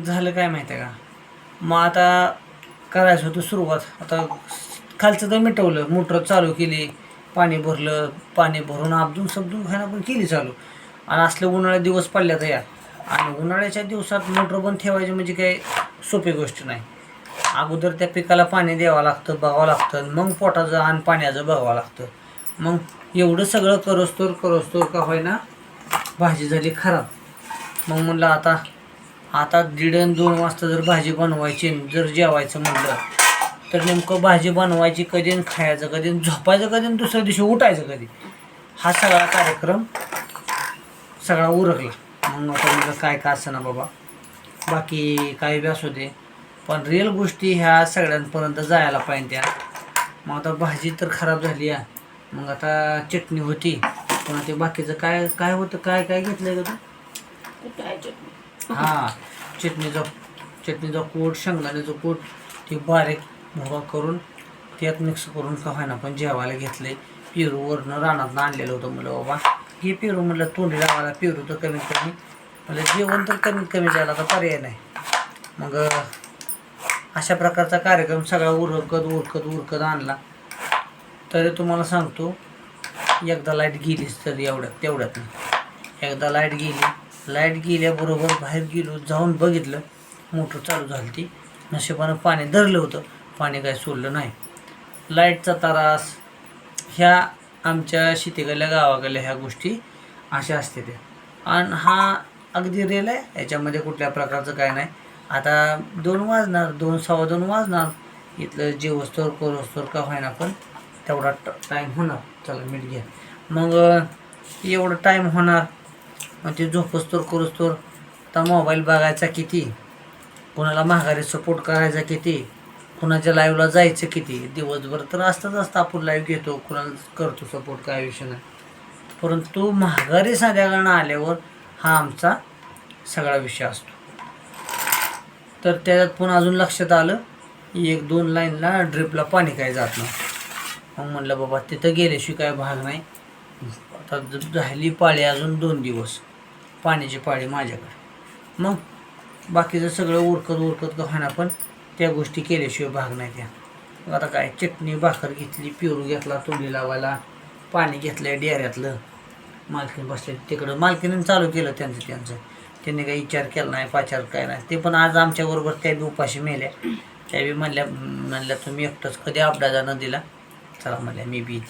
झालं काय माहिती आहे का, मग आता करायचं होतं सुरुवात. आता खालचं तर मिटवलं, मोटर चालू केली, पाणी भरलं, पाणी भरून आपदून समजून खाणं पण केली चालू. आणि असले उन्हाळ्यात दिवस पडल्या तर या, आणि उन्हाळ्याच्या दिवसात मोटर बंद ठेवायची म्हणजे काही सोपी गोष्ट नाही. अगोदर त्या पिकाला पाणी द्यावं लागतं, बघावं लागतं, मग पोटाचं आणि पाण्याचं बघावं लागतं. मग एवढं सगळं करोस्तोर का होईना भाजी झाली खराब. मग म्हणलं आता 1:30-2 वाजता जर भाजी बनवायची, जर जेवायचं म्हणलं तर नेमकं भाजी बनवायची कधी आणि खायचं कधी, झोपायचं कधी आणि दुसऱ्या दिवशी उठायचं कधी, हा सगळा कार्यक्रम सगळा उरकला. मग आता म्हणलं काय का असं ना बाबा, बाकी काही बी असू दे, पण रिअल गोष्टी ह्या सगळ्यांपर्यंत जायला पाहिजे त्या. मग आता भाजी तर खराब झाली आहे. मग आता चटणी होती, पण ते बाकीचं काय काय होतं, काय काय घेतलं का तू? हां, चटणीचा कूट, शेंगदाण्याचं कूट, ती बारीक भुगा करून त्यात मिक्स करून का व्हायना पण जेवायला घेतले. पेरूवरनं रानातनं आणलेलं होतं. म्हणलं बाबा हे पेरू, म्हणलं तोंडी लावायला पेरू तर कमीत कमी, म्हणजे जेवण तर कमीत कमी जायला तर पर्याय नाही. मग अशा प्रकारचा कार्यक्रम सगळा उरकत आणला. तरी तुम्हाला सांगतो, एकदा लाईट गेलीच तर तेवढ्यात एकदा लाईट गेल्याबरोबर बाहेर गेलो, जाऊन बघितलं मोटर चालू झाली ती. नशिबानं पाणी धरलं होतं, पाणी काय सोडलं नाही. लाईटचा त्रास ह्या आमच्या शेतीकडल्या गावाकडल्या ह्या गोष्टी अशा असते त्या. आणि हा अगदी रिअल आहे, याच्यामध्ये कुठल्या प्रकारचं काय नाही. आता 2 वाजणार, 2-2:15 वाजणार, इथलं जेवस्तोर करोस्तोर का व्हायना पण तेवढा टाईम होणार. चला मीठ घ्या. मग एवढं टाईम होणार, मग ते झोपस्तोर करोस्तोर आता मोबाईल बघायचा किती, कोणाला माघारी सपोर्ट करायचा किती, कुणाच्या लाईव्हला जायचं किती. दिवसभर तर असतं आपण लाईव्ह घेतो, कुणाला करतो सपोर्ट, काय विषय नाही. परंतु माघारी संध्याकाळनं आल्यावर हा आमचा सगळा विषय असतो. तर त्याच्यात पण अजून लक्षात आलं, 1-2 लाईनला ड्रिपला पाणी काय जात नाही. मग म्हणलं बाबा तिथं गेल्याशिवाय काय भाग नाही. आता झाली पाळी अजून 2 दिवस पाण्याची पाळी माझ्याकडे. मग बाकीचं सगळं उरकत का होईना पण त्या गोष्टी केल्याशिवाय भाग नाही त्या. मग आता काय, चटणी भाकर घेतली, पेरू घेतला तोंडी लावायला, पाणी घेतलं डेऱ्यातलं. मालकीन बसले तिकडं, मालकीनं चालू केलं त्यांचं. त्यांनी काही विचार केला नाही, पाचार काय नाही. ते पण आज आमच्याबरोबर त्या बी उपाशी मेल्या. त्या बी म्हणल्या तुम्ही एकटंच कधी अपडाजा न दिला, चला म्हणल्या मी बी.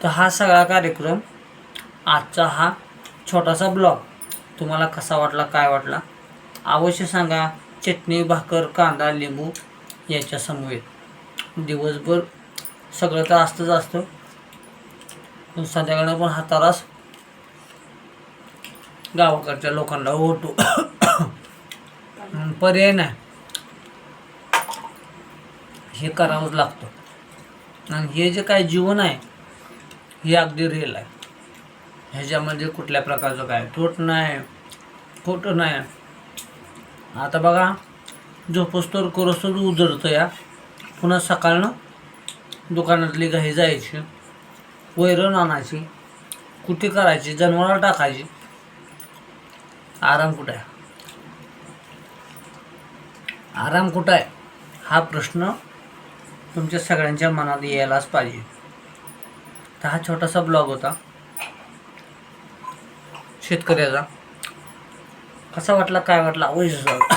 तर हा सगळा कार्यक्रम, आजचा हा छोटासा ब्लॉग तुम्हाला कसा वाटला, काय वाटला अवश्य सांगा. चटणी भाकर कांदा लिंबू याच्या समवेत दिवसभर सगळं तर असतं, पण संध्याकाळनं पण हा त्रास गावाकडच्या लोकांना होतो. पर्याय नाही, हे करावंच लागतं. आणि हे जे काय जीवन आहे हे अगदी रिअल आहे. ह्याच्यामध्ये कुठल्या प्रकारचं काय खोटं नाही. आता बघा, झोपस्तोर करोस्तोर उजळतं या, पुन्हा सकाळनं दुकानातली घाई जायची, वैरण आणायची, कुठे करायची, जनावराला टाकायची. आराम कुठं आहे? हा प्रश्न तुमच्या सगळ्यांच्या मनात यायलाच पाहिजे. तर हा छोटासा ब्लॉग होता शेतकऱ्याचा. कसा वाटला, काय वाटला अवश्य सांगा.